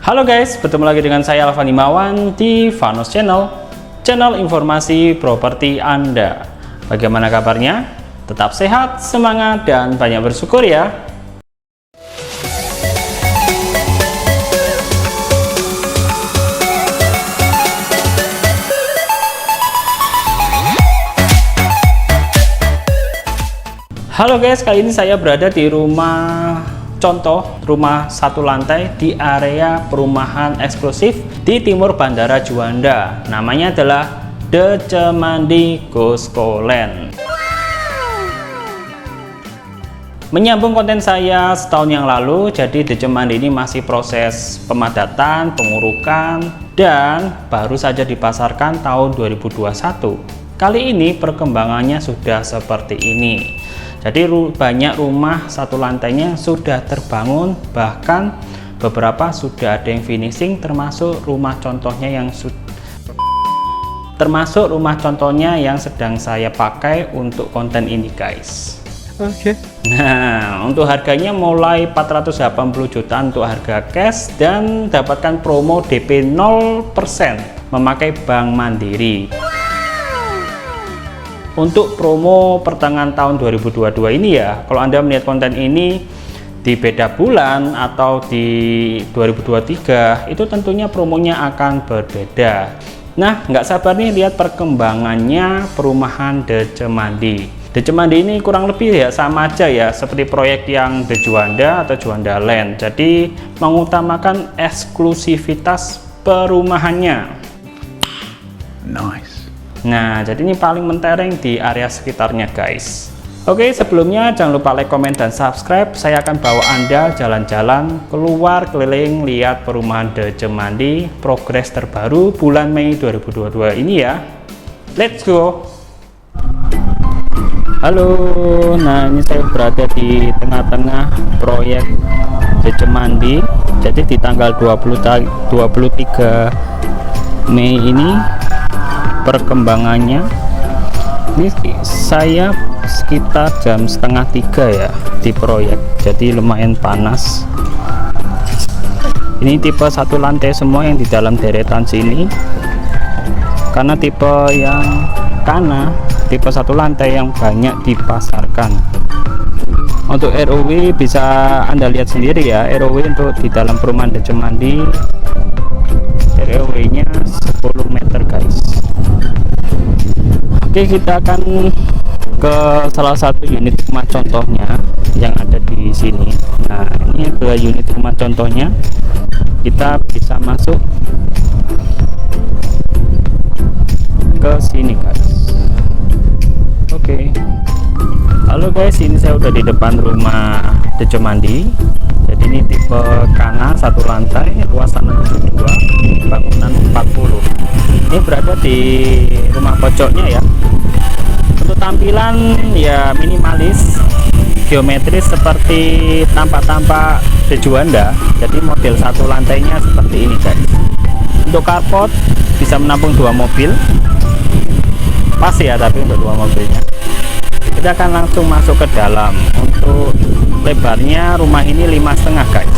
Halo guys, bertemu lagi dengan saya Alvan Imawan di Vanos Channel informasi properti Anda. Bagaimana kabarnya? Tetap sehat, semangat, dan banyak bersyukur ya. Halo guys, kali ini saya berada di rumah satu lantai di area perumahan eksklusif di timur Bandara Juanda. Namanya adalah The Cemandi Ghoskoland. Menyambung konten saya setahun yang lalu, jadi The Cemandi ini masih proses pemadatan, pengurukan, dan baru saja dipasarkan tahun 2021. Kali ini perkembangannya sudah seperti ini. Jadi banyak rumah satu lantainya sudah terbangun, bahkan beberapa sudah ada yang finishing, termasuk rumah contohnya yang sedang saya pakai untuk konten ini guys. Oke. Nah, untuk harganya mulai 480 juta untuk harga cash dan dapatkan promo DP 0% memakai Bank Mandiri. Untuk promo pertengahan tahun 2022 ini ya, kalau Anda melihat konten ini di beda bulan atau di 2023, itu tentunya promonya akan berbeda. Nah, nggak sabar nih lihat perkembangannya perumahan The Cemandi. The Cemandi ini kurang lebih ya sama aja ya seperti proyek yang The Juanda atau Juanda Land. Jadi mengutamakan eksklusivitas perumahannya. Nice. Nah, jadi ini paling mentereng di area sekitarnya guys. Oke, sebelumnya jangan lupa like, komen, dan subscribe. Saya akan bawa Anda jalan-jalan keluar keliling lihat perumahan The Cemandi progres terbaru bulan Mei 2022 ini ya. Let's go. Halo, nah ini saya berada di tengah-tengah proyek The Cemandi. Jadi di tanggal 23 Mei ini perkembangannya ini saya sekitar jam setengah 3 ya di proyek, jadi lumayan panas. Ini tipe satu lantai semua yang di dalam deretan sini, karena tipe tipe satu lantai yang banyak dipasarkan. Untuk ROW bisa Anda lihat sendiri ya, ROW untuk di dalam perumahan The Cemandi ROW nya 10 meter guys. Oke, kita akan ke salah satu unit rumah contohnya yang ada di sini. Nah, ini adalah unit rumah contohnya. Kita bisa masuk ke sini guys. Oke. Halo guys, ini saya udah di depan rumah The Cemandi. Jadi ini tipe kana satu lantai, luas tanah 2, bangunan 40. Ini berada di rumah pojoknya ya. Untuk tampilan ya minimalis, geometris seperti tampak-tampak The Juanda. Jadi model satu lantainya seperti ini guys. Untuk carport bisa menampung 2 mobil. Pas ya, tapi untuk 2 mobilnya. Kita akan langsung masuk ke dalam. Untuk lebarnya rumah ini 5,5 guys.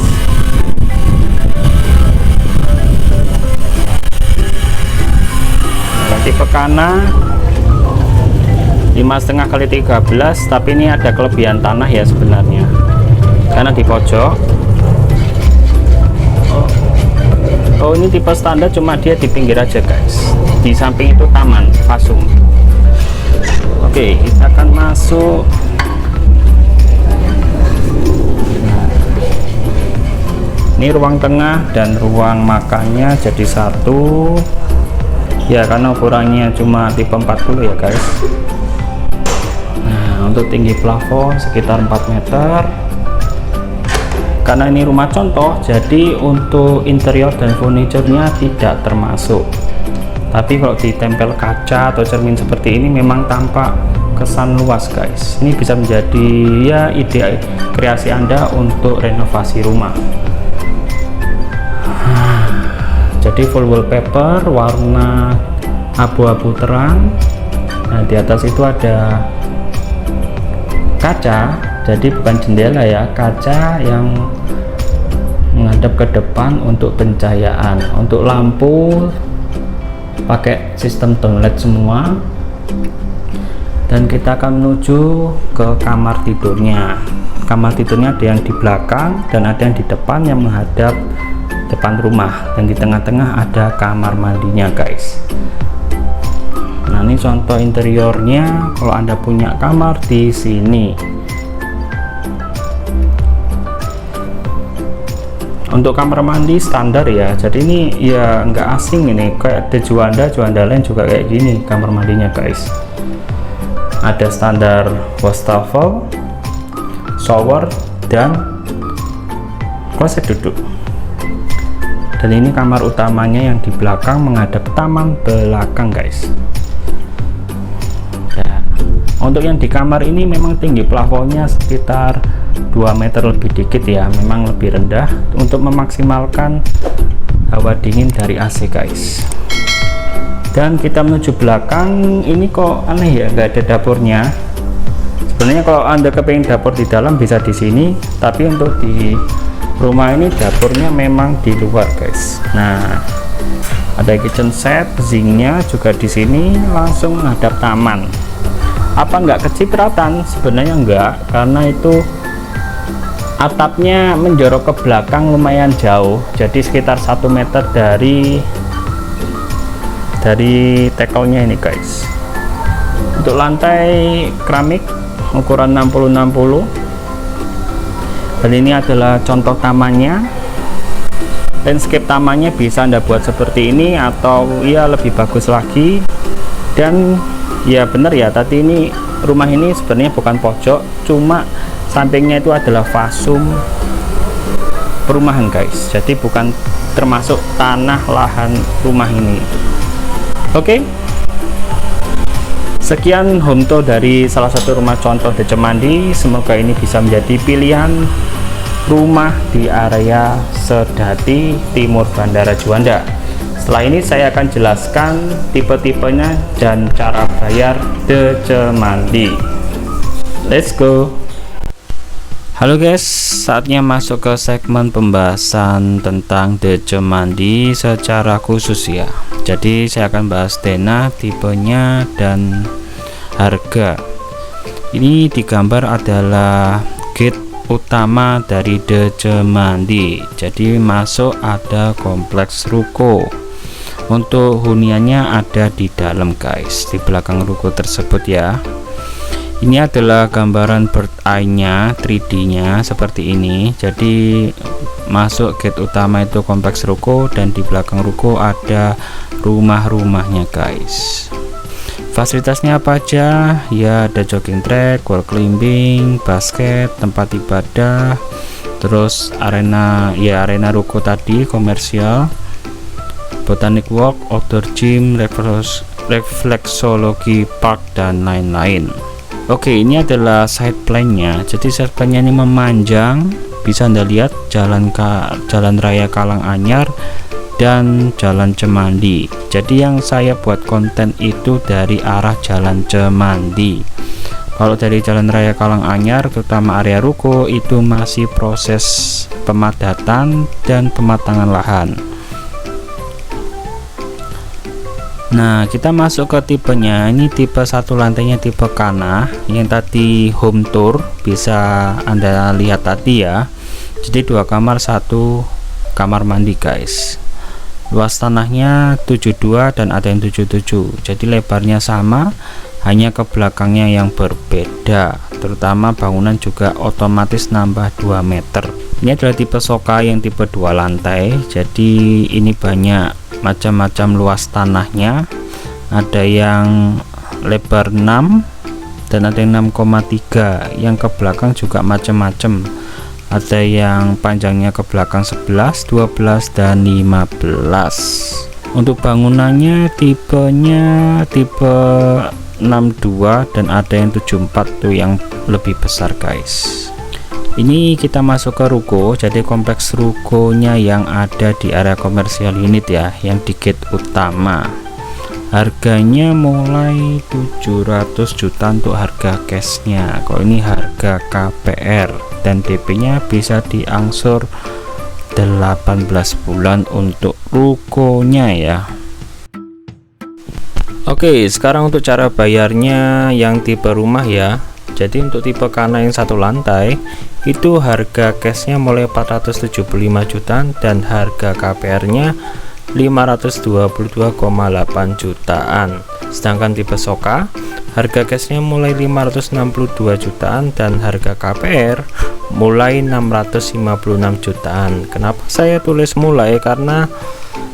Tipe kana 5,5 kali 13, tapi ini ada kelebihan tanah ya sebenarnya, karena di pojok. Oh, ini tipe standar, cuma dia di pinggir aja guys. Di samping itu taman Fasum. Oke, kita akan masuk. Ini ruang tengah dan ruang makannya jadi satu ya, karena ukurannya cuma tipe 40 ya guys. Nah, untuk tinggi plafon sekitar 4 meter. Karena ini rumah contoh, jadi untuk interior dan furniturnya tidak termasuk. Tapi kalau ditempel kaca atau cermin seperti ini memang tampak kesan luas guys. Ini bisa menjadi ya ide kreasi Anda untuk renovasi rumah. Jadi full wallpaper warna abu-abu terang. Nah, di atas itu ada kaca, jadi bukan jendela ya, kaca yang menghadap ke depan untuk pencahayaan. Untuk lampu pakai sistem downlight semua, dan kita akan menuju ke kamar tidurnya. Kamar tidurnya ada yang di belakang dan ada yang di depan yang menghadap depan rumah, dan di tengah-tengah ada kamar mandinya guys. Nah, ini contoh interiornya kalau Anda punya kamar di sini. Untuk kamar mandi standar ya, jadi ini ya nggak asing, ini kayak di Juanda lain juga kayak gini kamar mandinya guys. Ada standar wastafel, shower, dan kloset duduk. Dan ini kamar utamanya yang di belakang menghadap taman belakang guys. Ya, untuk yang di kamar ini memang tinggi plafonnya sekitar 2 meter lebih dikit ya, memang lebih rendah untuk memaksimalkan hawa dingin dari AC guys. Dan kita menuju belakang, ini kok aneh ya, nggak ada dapurnya. Sebenarnya kalau Anda kepengen dapur di dalam bisa di sini, tapi untuk di rumah ini dapurnya memang di luar guys. Nah, ada kitchen set, zinknya juga di sini, langsung menghadap taman. Apa nggak kecipratan? Sebenarnya enggak, karena itu atapnya menjorok ke belakang lumayan jauh, jadi sekitar 1 meter dari tekelnya ini guys. Untuk lantai keramik ukuran 60-60, dan ini adalah contoh tamannya. Landscape tamannya bisa Anda buat seperti ini atau ya lebih bagus lagi. Dan ya bener ya, tadi ini rumah ini sebenarnya bukan pojok, cuma sampingnya itu adalah fasum perumahan guys, jadi bukan termasuk tanah lahan rumah ini. Oke, sekian home tour dari salah satu rumah contoh di Cemandi. Semoga ini bisa menjadi pilihan rumah di area Sedati Timur Bandara Juanda. Setelah ini saya akan jelaskan tipe-tipenya dan cara bayar di Cemandi. Let's go. Halo guys, saatnya masuk ke segmen pembahasan tentang The Cemandi secara khusus ya. Jadi saya akan bahas denah, tipenya, dan harga. Ini digambar adalah gate utama dari The Cemandi. Jadi masuk ada kompleks ruko. Untuk huniannya ada di dalam guys, di belakang ruko tersebut ya. Ini adalah gambaran bird eye-nya, 3D-nya seperti ini. Jadi masuk gate utama itu kompleks ruko, dan di belakang ruko ada rumah-rumahnya guys. Fasilitasnya apa aja? Ya ada jogging track, wall climbing, basket, tempat ibadah, terus arena ruko tadi komersial, botanic walk, outdoor gym, refleksologi park, dan lain-lain. Oke, ini adalah side plan-nya. Jadi side plan-nya ini memanjang, bisa Anda lihat jalan raya Karanganyar dan jalan Cemandi. Jadi yang saya buat konten itu dari arah jalan Cemandi. Kalau dari jalan raya Karanganyar, terutama area ruko, itu masih proses pemadatan dan pematangan lahan. Nah, kita masuk ke tipenya. Ini tipe satu lantainya tipe Kana, yang tadi home tour bisa Anda lihat tadi ya. Jadi 2 kamar 1 kamar mandi guys. Luas tanahnya 72 dan ada yang 77. Jadi lebarnya sama, hanya ke belakangnya yang berbeda. Terutama bangunan juga otomatis nambah 2 meter. Ini adalah tipe Soka yang tipe 2 lantai. Jadi ini banyak macam-macam luas tanahnya, ada yang lebar 6 dan ada yang 6,3. Yang ke belakang juga macam-macam, ada yang panjangnya ke belakang 11, 12, dan 15. Untuk bangunannya tipenya tipe 62 dan ada yang 74 tuh yang lebih besar guys. Ini kita masuk ke ruko, jadi kompleks rukonya yang ada di area komersial unit ya, yang di gate utama. Harganya mulai 700 juta untuk harga cashnya. Kalau ini harga KPR, dan DP nya bisa diangsur 18 bulan untuk rukonya ya. Oke, sekarang untuk cara bayarnya yang tipe rumah ya. Jadi untuk tipe Kana yang satu lantai itu harga cashnya mulai 475 jutaan dan harga KPR-nya 522,8 jutaan. Sedangkan tipe Soka harga cashnya mulai 562 jutaan dan harga KPR mulai 656 jutaan. Kenapa saya tulis mulai? Karena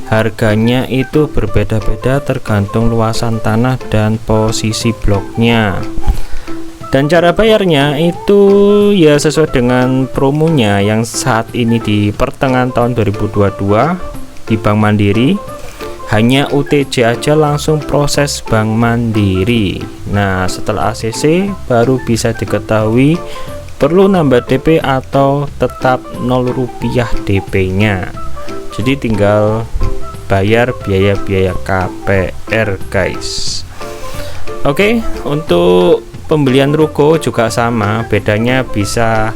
harganya itu berbeda-beda tergantung luasan tanah dan posisi bloknya. Dan cara bayarnya itu ya sesuai dengan promonya yang saat ini di pertengahan tahun 2022 di Bank Mandiri. Hanya UTJ aja langsung proses Bank Mandiri. Nah, setelah ACC baru bisa diketahui perlu nambah DP atau tetap 0 rupiah DP-nya. Jadi tinggal bayar biaya-biaya KPR guys. Oke, untuk pembelian ruko juga sama, bedanya bisa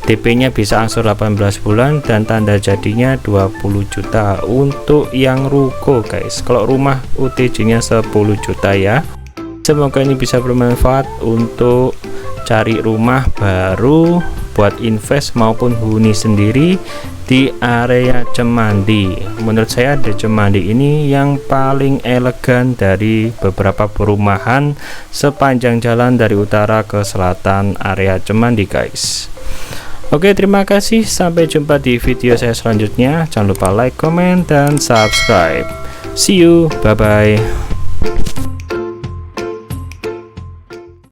DP-nya bisa angsur 18 bulan dan tanda jadinya 20 juta untuk yang ruko guys. Kalau rumah UTJ-nya 10 juta ya. Semoga ini bisa bermanfaat untuk cari rumah baru buat invest maupun huni sendiri di area Cemandi. Menurut saya di Cemandi ini yang paling elegan dari beberapa perumahan sepanjang jalan dari utara ke selatan area Cemandi guys. Oke, terima kasih, sampai jumpa di video saya selanjutnya. Jangan lupa like, comment, dan subscribe. See you, bye bye.